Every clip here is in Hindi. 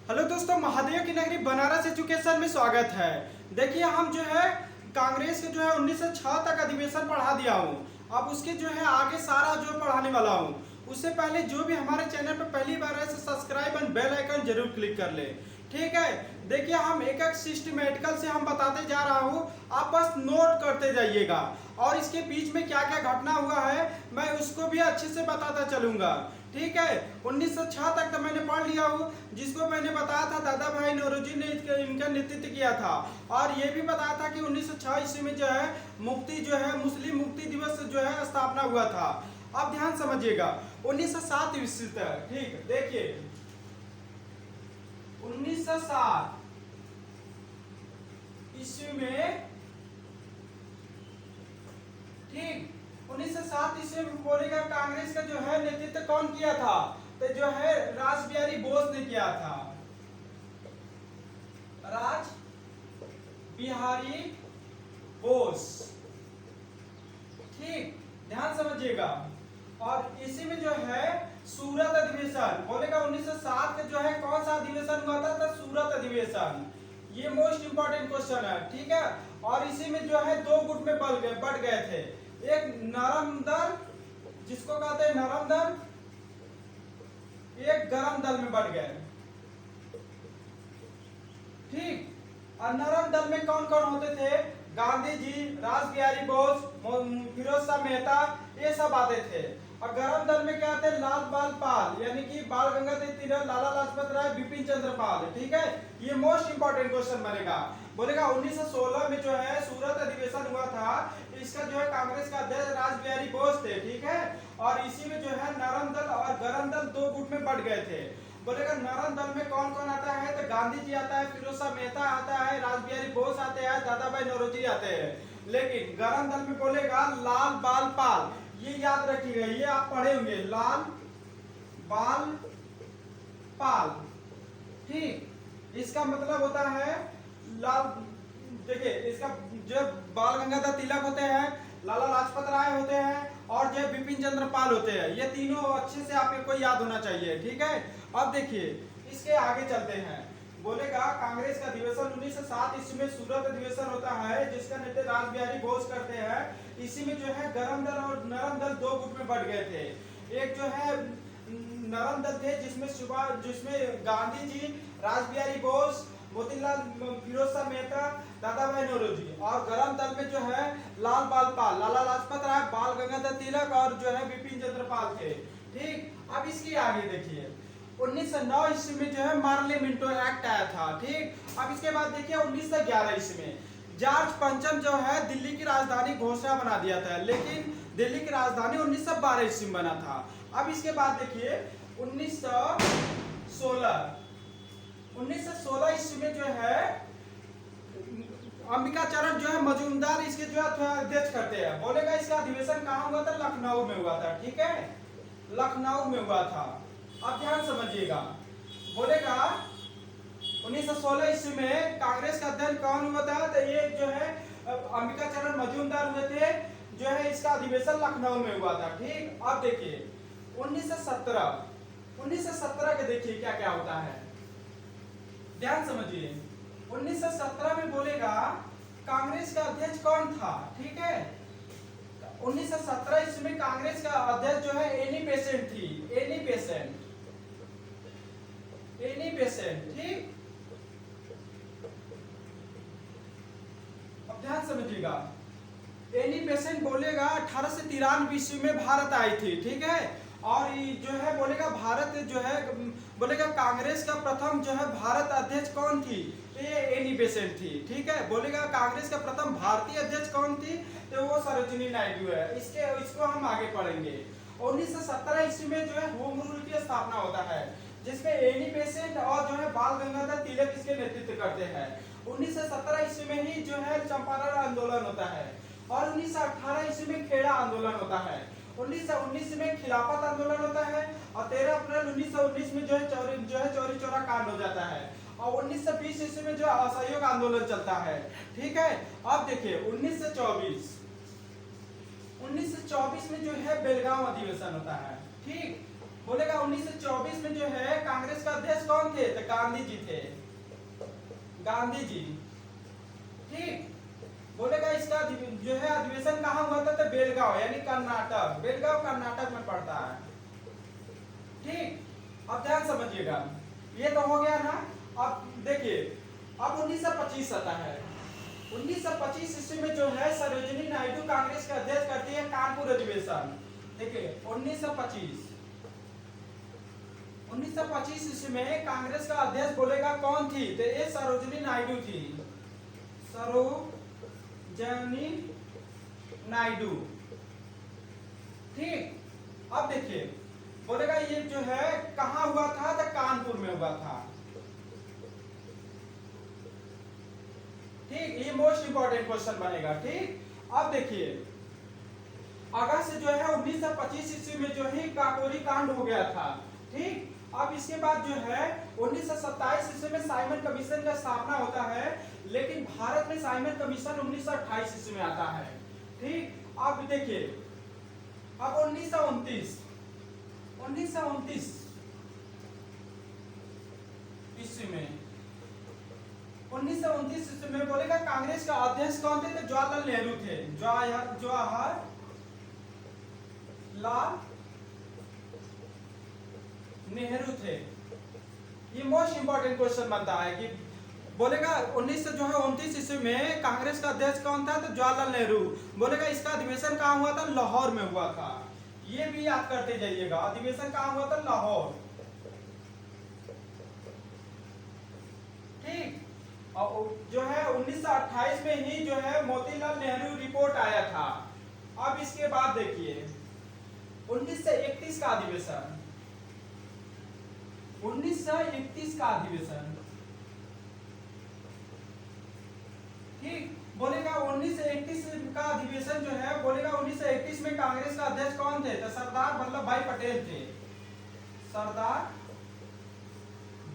हेलो दोस्तों, महादेव की नगरी बनारस एजुकेशन में स्वागत है। देखिए, हम जो है कांग्रेस के जो है 1906 तक अधिवेशन पढ़ा दिया हूँ। अब उसके जो है आगे सारा जो पढ़ाने वाला हूँ। उससे पहले जो भी हमारे चैनल पर पहली बार है सब्सक्राइब एंड बेल आइकन जरूर क्लिक कर ले। ठीक है, देखिए हम एक एक सिस्टमेटिकल से हम बताते जा रहा हूँ, आप बस नोट करते जाइएगा और इसके बीच में क्या क्या घटना हुआ है मैं उसको भी अच्छे से बताता चलूंगा। ठीक है, 1906 तक तो मैंने पढ़ लिया हूँ, जिसको मैंने बताया था दादा भाई नौरोजी ने इनका नेतृत्व किया था। और ये भी बताया था कि 1906 ईस्वी में जो है मुक्ति जो है मुस्लिम मुक्ति दिवस जो है स्थापना हुआ था। अब ध्यान समझिएगा 1907 ईस्वी तक। ठीक, देखिए 1907 ईस्वी में, ठीक 1907 ईस्वी में बोलेगा कांग्रेस का जो है नेतृत्व कौन किया था, तो जो है रास बिहारी बोस ने किया था। राज बिहारी बोस, ठीक ध्यान समझिएगा। और इसी में जो है सूरत अधिवेशन बोलेगा 1907 का जो है कौन सा अधिवेशन हुआ था, तो सूरत अधिवेशन। ये मोस्ट इंपॉर्टेंट क्वेश्चन है। ठीक है, और इसी में जो है दो गुट में बढ़ गए थे, एक नरम दल जिसको कहते हैं नरम दल, एक गरम दल में बढ़ गए। ठीक, और नरम दल में कौन कौन होते थे, गांधी जी, रास बिहारी बोस, फिरोज शाह मेहता, ये सब आते थे। और गरम दल में क्या थे, लाल बाल पाल यानी कि बाल गंगाधर तिलक, लाला लाजपत राय, बिपिन चंद्र पाल। ठीक है, ये मोस्ट इंपॉर्टेंट क्वेश्चन बनेगा। बोलेगा 1916 में जो है सूरत अधिवेशन हुआ था, इसका जो है कांग्रेस का अध्यक्ष रास बिहारी बोस थे। ठीक है, और इसी में जो है नरम दल और गरम दल दो गुट में बढ़ गए थे। बोलेगा नरम दल में कौन कौन आता है, तो गांधी जी आता है, फिरोज शाह मेहता आता है, रास बिहारी बोस आते हैं, दादा भाई नौरोजी आते हैं। लेकिन गरम दल में बोलेगा लाल बाल पाल, ये याद रखिएगा, ये आप पढ़े होंगे, लाल बाल पाल। ठीक, इसका मतलब होता है लाल, देखिए इसका जो बाल गंगाधर तिलक होते हैं, लाला लाजपत राय होते हैं और जो बिपिन चंद्र पाल होते हैं। ये तीनों अच्छे से आपको याद होना चाहिए। ठीक है, अब देखिए इसके आगे चलते हैं। बोलेगा कांग्रेस का अधिवेशन 1907 ईस्वी में सूरत अधिवेशन होता है, जिसका नेतृत्व रास बिहारी बोस करते हैं। इसी में जो है गरम दल और नरम दल दो गुट में बढ़ गए थे। एक जो है नरम दल थे जिसमें गांधी जी, रास बिहारी बोस, मोतीलाल, फिरोज शाह मेहता, दादा भाई नौरोजी। और गरम दल में जो है लाल बाल पाल, लाला लाजपत राय, बाल गंगाधर तिलक और जो है बिपिन चंद्र पाल थे। ठीक, अब इसके आगे देखिए 1909 ईस्वी में जो है मार्ले मिंटो एक्ट आया था। ठीक, अब इसके बाद देखिए 1911 ईस्वी में जॉर्ज पंचम जो है दिल्ली की राजधानी घोषणा बना दिया था, लेकिन दिल्ली की राजधानी 1912 ईस्वी में बना था। अब इसके बाद देखिए 1916 ईस्वी में जो है अंबिका चरण जो है मजूमदार इसके जो है अध्यक्ष करते हैं। बोलेगा इसका अधिवेशन कहाँ हुआ था, लखनऊ में हुआ था। ठीक है, लखनऊ में हुआ था। अब ध्यान समझिएगा, बोलेगा 1916 ईस्वी में कांग्रेस का अध्यक्ष कौन हुआ था, तो ये जो है अंबिका चरण मजूमदार हुए थे, जो है इसका अधिवेशन लखनऊ में हुआ था। ठीक, अब देखिए 1917 के देखिए क्या क्या होता है, ध्यान समझिए। 1917 में बोलेगा कांग्रेस का अध्यक्ष कौन था। ठीक है, 1917 ईस्वी में कांग्रेस का अध्यक्ष जो है एनी बेसेंट थी, एनी बेसेंट। ठीक, अब ध्यान समझिएगा, एनी बेसेंट बोलेगा 1893 ईस्वी में भारत आई थी। ठीक है, और जो है बोलेगा भारत जो है बोलेगा कांग्रेस का प्रथम जो है भारत अध्यक्ष कौन थी, तो ये एनी बेसेंट थी। ठीक है, बोलेगा कांग्रेस का प्रथम भारतीय अध्यक्ष कौन थी, तो वो सरोजिनी नायडू है। इसको हम आगे पढ़ेंगे। 1917 ईस्वी में जो है होम रूल की स्थापना होता है, जिसमें एनी बेसेंट और जो है बाल गंगाधर तिलक इसके नेतृत्व करते हैं। 1917 ईस्वी में ही जो है चंपारण आंदोलन होता है, और 1918 ईस्वी में खेड़ा आंदोलन होता है। 1919 में खिलाफत आंदोलन होता है, और 13 अप्रैल 1919 में जो है चौरी चौरा कांड हो जाता है, और 1920 ईस्वी में जो असहयोग आंदोलन चलता है। ठीक है, अब देखिए 1924 में जो है बेलगांव अधिवेशन होता है। ठीक, बोलेगा 1924 में जो है कांग्रेस का अध्यक्ष कौन थे? तो गांधी जी थे, गांधी जी। ठीक, बोलेगा इसका जो है अधिवेशन कहाँ हुआ था? तो बेलगांव यानी कर्नाटक, बेलगांव कर्नाटक में पड़ता है। ठीक, अब ध्यान समझिएगा, ये तो हो गया ना। अब देखिए, अब 1925 आता है। 1925 ईस्वी में जो है सरोजिनी नायडू कांग्रेस के अध्यक्ष करती है कानपुर अधिवेशन। देखिए 1925 ईस्वी में कांग्रेस का अध्यक्ष बोलेगा कौन थी? तो ये सरोजिनी नायडू थी, सरोजिनी नायडू। ठीक, अब देखिए बोलेगा ये जो है कहां हुआ था? तो कानपुर में हुआ था। ठीक, ये मोस्ट इंपॉर्टेंट क्वेश्चन बनेगा। ठीक, अब देखिए अगस्त जो है 1925 ईस्वी में जो है काकोरी कांड हो गया था। ठीक, अब इसके बाद जो है 1927 ईस्वी में साइमन कमीशन का स्थापना होता है, लेकिन भारत में साइमन कमीशन 1928 ईस्वी में आता है। ठीक, अब देखिए अब 1929 ईस्वी में 1929 ईस्वी में बोलेगा कांग्रेस का अध्यक्ष कौन थे? तो जवाहरलाल नेहरू थे, जवाहरलाल नेहरू थे। ये मोस्ट इंपॉर्टेंट क्वेश्चन बनता है कि बोलेगा 1929 ईस्वी में कांग्रेस का अध्यक्ष कौन था? तो जवाहरलाल नेहरू। बोलेगा इसका अधिवेशन कहाँ हुआ था? लाहौर में हुआ था। ये भी याद करते जाइएगा, अधिवेशन कहाँ हुआ था? लाहौर। ठीक, और जो है 1928 में ही जो है मोतीलाल नेहरू रिपोर्ट आया था। अब इसके बाद देखिए 1931 का अधिवेशन, 1931 का अधिवेशन। ठीक, बोलेगा 1931 का अधिवेशन जो है बोलेगा 1931 में कांग्रेस का अध्यक्ष कौन थे? तो सरदार वल्लभ भाई पटेल थे, सरदार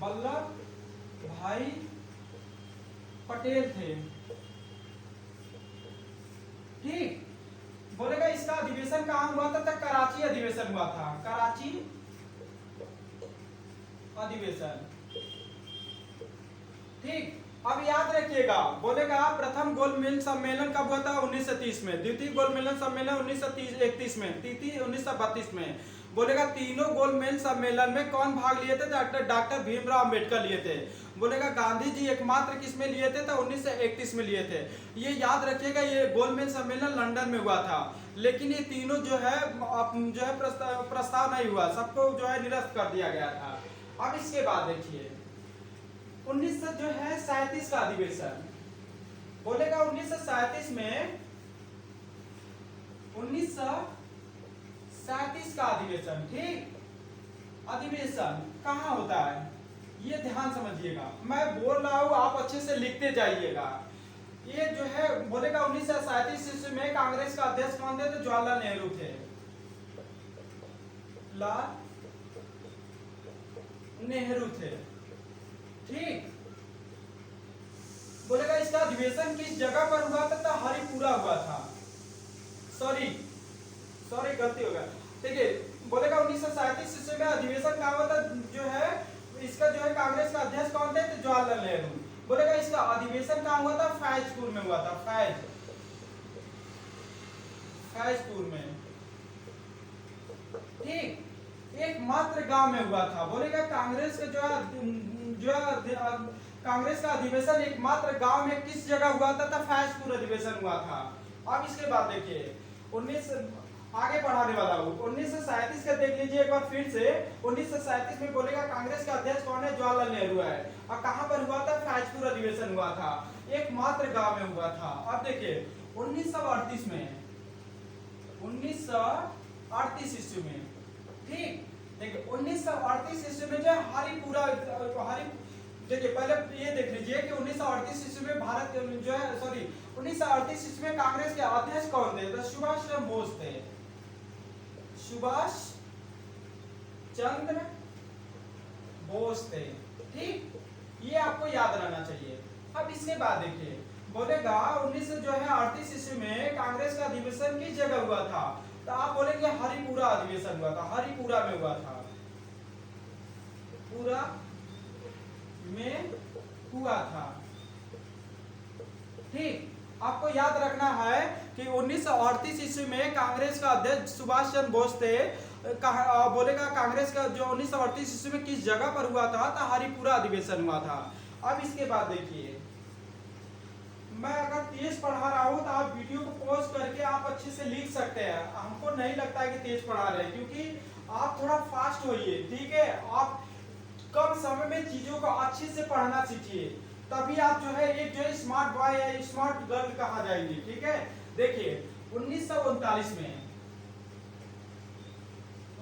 वल्लभ भाई पटेल थे। ठीक, बोलेगा इसका अधिवेशन कहां हुआ था? तो कराची अधिवेशन हुआ था, कराची अधिवेशन। ठीक, अब याद रखिएगा बोलेगा प्रथम गोलमेज सम्मेलन कब हुआ था? 1930 में। द्वितीय गोलमेज सम्मेलन 1931 में। तृतीय 1932 में। बोलेगा तीनों गोलमेज सम्मेलन में कौन भाग लिए थे? डॉक्टर भीमराव अंबेडकर लिए थे। बोलेगा गांधी जी एकमात्र किस में लिए थे? तो 1931 में लिए थे। ये याद रखिएगा, ये गोलमेज सम्मेलन लंदन में हुआ था, लेकिन ये तीनों जो है प्रस्ताव नहीं हुआ, सबको जो है निरस्त कर दिया गया था। अब इसके बाद देखिए 1937 का अधिवेशन। बोलेगा 1937 में 1937 का अधिवेशन। ठीक, अधिवेशन कहाँ होता है ये ध्यान समझिएगा, मैं बोल रहा हूं आप अच्छे से लिखते जाइएगा। ये जो है बोलेगा 1937 ईस्वी में कांग्रेस का अध्यक्ष कौन थे? तो जवाहरलाल नेहरू थे, लाल नेहरू थे। ठीक, बोलेगा इसका अधिवेशन किस जगह पर हुआ था? तो हरिपुरा हुआ था। सॉरी गलती हो गया। देखिए बोलेगा 1937 ईस्वी में अधिवेशन कहाँ हुआ था? जो है इसका जो है कांग्रेस का अध्यक्ष कौन थे? तो जवाहरलाल नेहरू। बोलेगा इसका अधिवेशन कहाँ हुआ था? फैजपुर में हुआ था, फैजपुर में। ठीक, एकमात्र गांव में हुआ था। बोलेगा कांग्रेस का कांग्रेस का अधिवेशन एकमात्र गांव में किस जगह हुआ था? तो फैजपुर अधिवेशन हुआ था। अब इसके बाद देखिए 19 आगे बढ़ाने वाला हूँ। 1937 का देख लीजिए एक बार फिर से। 1937 में बोलेगा कांग्रेस का अध्यक्ष कौन है? जवाहरलाल नेहरू है। और कहां पर हुआ था? फैजपुर अधिवेशन हुआ था, एकमात्र गांव में हुआ था। अब देखिए 1938 में, 1938 ईस्वी में। ठीक, देखिए 1938 ईस्वी में जो हरिपुरा देखिए पहले ये देख लीजिए कि 1938 ईस्वी में भारत जो है 1938 ईस्वी में कांग्रेस के अध्यक्ष कौन थे? तो सुभाष चंद्र बोस थे, सुभाष चंद्र बोस थे। ठीक, ये आपको याद रहना चाहिए। अब इसके बाद देखिए बोलेगा 1938 ईस्वी में कांग्रेस का अधिवेशन किस जगह हुआ था? तो आप बोलेंगे हरिपुरा अधिवेशन हुआ था, हरिपुरा में हुआ था। त्रिपुरा में हुआ था। ठीक, आपको याद रखना है कि 1938 ईस्वी में कांग्रेस का अध्यक्ष सुभाष चंद्र बोस थे। बोलेगा कांग्रेस का जो 1938 ईस्वी में किस जगह पर हुआ था, तो हरिपुरा अधिवेशन हुआ था। अब इसके बाद देखिए, मैं अगर तेज पढ़ा रहा हूं तो आप वीडियो को पॉज करके आप अच्छे से लिख सकते हैं। हमको नहीं लगता है कि तेज पढ़ा रहे हैं, क्योंकि आप थोड़ा फास्ट होइए, ठीक है। आप कम समय में चीजों को अच्छे से पढ़ना सीखिए, तभी आप जो है एक जो है स्मार्ट बॉय या स्मार्ट गर्ल कहा जाएंगे, ठीक है। देखिए 1939 में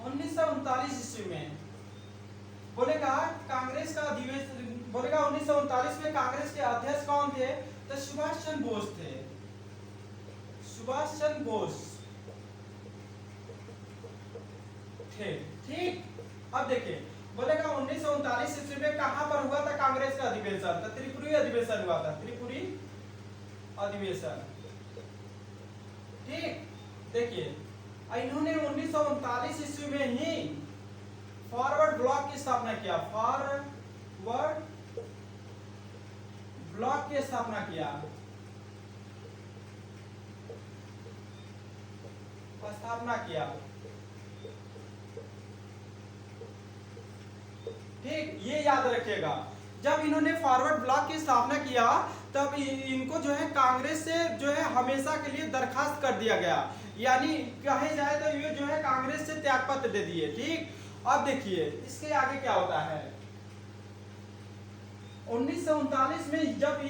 1939 ईस्वी में बोलेगा कांग्रेस का अधिवेशन, बोलेगा 1939 में कांग्रेस के अध्यक्ष कौन थे, तो सुभाष चंद्र बोस थे। सुभाष चंद्र बोस थे, ठीक। अब देखिए बोलेगा 1939 ईस्वी में कहां पर हुआ था कांग्रेस का अधिवेशन, तो त्रिपुरी अधिवेशन हुआ था, त्रिपुरी अधिवेशन, ठीक। देखिए इन्होंने 1939 ईस्वी में ही फॉरवर्ड ब्लॉक की स्थापना किया, फॉरवर्ड ब्लॉक की स्थापना किया, ठीक। ये याद रखिएगा, जब इन्होंने फॉरवर्ड ब्लॉक की स्थापना किया तब इनको जो है कांग्रेस से जो है हमेशा के लिए दरखास्त कर दिया गया, यानी कहे जाए तो ये जो है कांग्रेस से त्यागपत्र दे दिए, ठीक। अब देखिए इसके आगे क्या होता है। 1939 में जब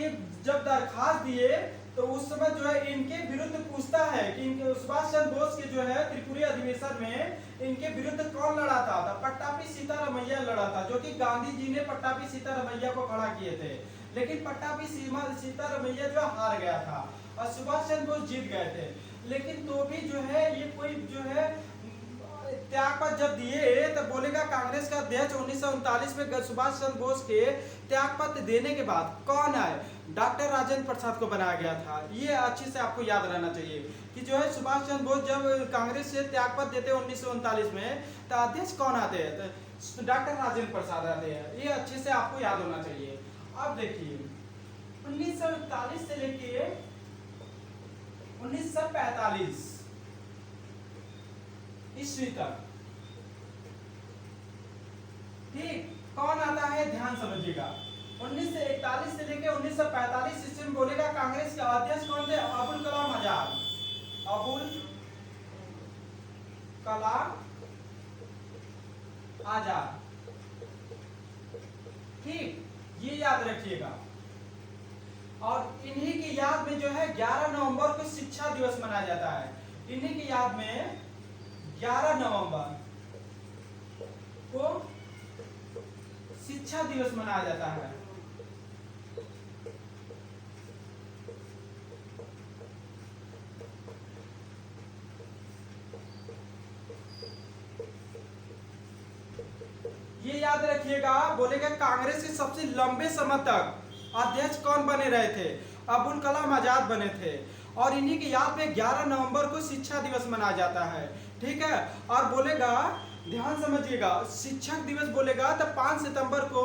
दरखास्त दिए तो उस समय जो है इनके विरुद्ध पूछता है कि इनके सुभाष चंद्र बोस के जो है त्रिपुरी अधिवेशन में इनके विरुद्ध कौन लड़ा था, पट्टाभी सीतारामैया लड़ा था, जो कि गांधी जी ने पट्टाभी सीतारामैया को खड़ा किए थे। लेकिन पट्टाभी सीतारामैया जो हार गया था और सुभाष चंद्र बोस जीत गए थे। लेकिन तो भी जो है ये कोई जो है त्यागपत्र जब दिए तो बोलेगा कांग्रेस का अध्यक्ष 1939 में सुभाष चंद्र बोस के त्यागपत्र देने के बाद कौन आए, डॉक्टर राजेंद्र प्रसाद को बनाया गया था। ये अच्छे से आपको याद रहना चाहिए कि जो है सुभाष चंद्र बोस जब कांग्रेस से त्यागपत्र देते 1939 में तो अध्यक्ष कौन आते हैं, तो डॉक्टर राजेंद्र प्रसाद आते हैं। ये अच्छे से आपको याद होना चाहिए। अब देखिए 1941 से लेके 1945 ईस्वी तक, ठीक, कौन आता है ध्यान समझिएगा। 1941 से लेके 1945 ईस्वी में बोलेगा कांग्रेस के अध्यक्ष कौन थे, अबुल कलाम आजाद, अबुल कलाम आजाद, ठीक, ये याद रखिएगा। और इन्हीं की याद में जो है 11 नवंबर को शिक्षा दिवस मनाया जाता है। इन्हीं की याद में 11 नवंबर को शिक्षा दिवस मनाया जाता है। ये याद रखिएगा, बोलेगा कांग्रेस के सबसे लंबे समय तक अध्यक्ष कौन बने रहे थे, अबुल कलाम आजाद बने थे। और इन्हीं की याद में 11 नवंबर को शिक्षा दिवस मनाया जाता है, ठीक है। और बोलेगा ध्यान समझिएगा, शिक्षक दिवस बोलेगा तो 5 सितंबर को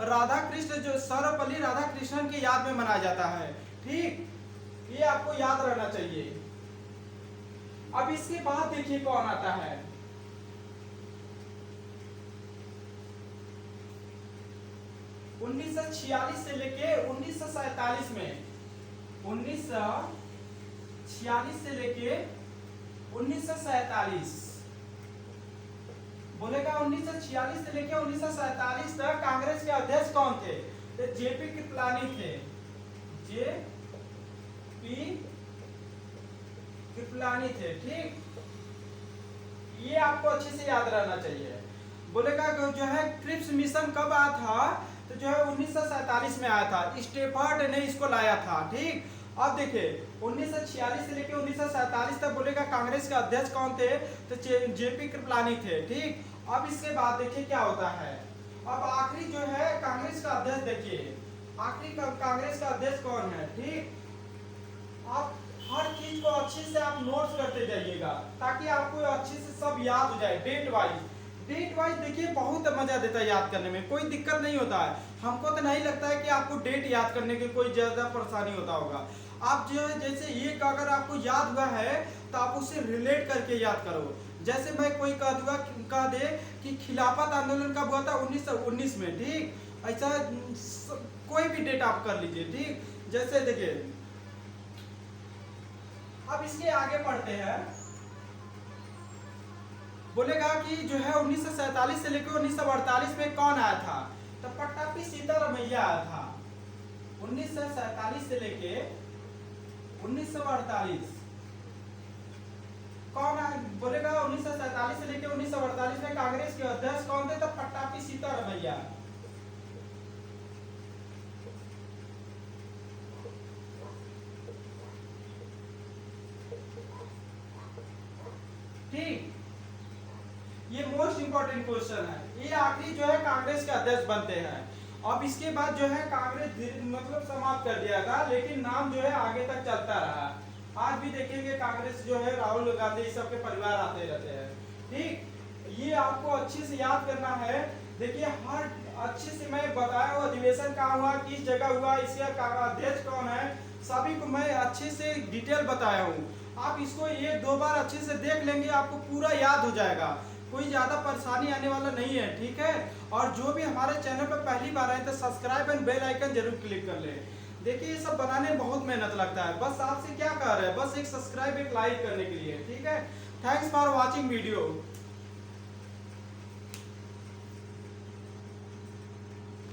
राधा कृष्ण जो सर्वपल्ली राधाकृष्णन की याद में मनाया जाता है, ठीक। ये आपको याद रहना चाहिए। अब इसके बाद देखिए कौन आता है, 1946 से लेके 1947 में, 1946 से लेके 1947 बोलेगा 1946 से लेके 1947 तक कांग्रेस के अध्यक्ष कौन थे, तो जेपी कृपलानी थे, जेपी कृपलानी थे, ठीक। ये आपको अच्छे से याद रहना चाहिए। बोलेगा जो है क्रिप्स मिशन कब आया था, तो जो है 1947 में आया था, स्टेफर्ड ने इसको लाया था, ठीक। अब देखिए 1946 से लेकर 1947 तक बोलेगा कांग्रेस के अध्यक्ष कौन थे, तो जेपी कृपलानी थे, ठीक। अब इसके बाद देखिए क्या होता है। अब आखिरी जो है कांग्रेस का अध्यक्ष देखिए, आखिरी कांग्रेस का अध्यक्ष कौन है, ठीक। आप हर चीज को अच्छे से आप नोट्स करते जाइएगा ताकि आपको अच्छे से सब याद हो जाए, डेट वाइज डेट वाइज देखिए बहुत मजा देता है याद करने में, कोई दिक्कत नहीं होता है। हमको तो नहीं लगता है कि आपको डेट याद करने की कोई ज्यादा परेशानी होता होगा। आप जो है जैसे ये अगर आपको याद हुआ है तो आप उससे रिलेट करके याद करो। जैसे मैं कोई कह दे कि खिलाफत आंदोलन कब हुआ था 1919 में, ठीक, ऐसा कोई भी डेट आप कर लीजिए, ठीक। जैसे देखिए अब इसके आगे पढ़ते हैं, बोलेगा कि जो है 1947 से लेकर 1948 में कौन आया था, तो पट्टापी सीतारमैया आया था। 1947 से लेके 1948 कौन आया, बोलेगा 1947 से लेके 1948 में कांग्रेस के अध्यक्ष कौन थे, तो पट्टापी सीतारमैया। ठीक, ये मोस्ट इंपोर्टेंट क्वेश्चन है। ये आखिरी जो है कांग्रेस के अध्यक्ष बनते हैं। अब इसके बाद जो है कांग्रेस मतलब समाप्त कर दिया था, लेकिन नाम जो है आगे तक चलता रहा। आज भी देखेंगे कांग्रेस जो है राहुल गांधी इस सब के परिवार आते रहते हैं, ठीक। ये आपको अच्छे से याद करना है। देखिए हर अच्छे से मैं बताया हुआ अधिवेशन कहाँ हुआ, किस जगह हुआ, इसका अध्यक्ष कौन है, सभी को मैं अच्छे से डिटेल बताया हूँ। आप इसको एक दो बार अच्छे से देख लेंगे, आपको पूरा याद हो जाएगा, कोई ज़्यादा परेशानी आने वाला नहीं है, ठीक है। और जो भी हमारे चैनल पर पहली बार आए तो सब्सक्राइब एंड बेल आइकन जरूर क्लिक कर ले। देखिए ये सब बनाने में बहुत मेहनत लगता है, बस आपसे क्या कर रहे हैं, बस एक सब्सक्राइब एक लाइक करने के लिए, ठीक है। Thanks for watching video.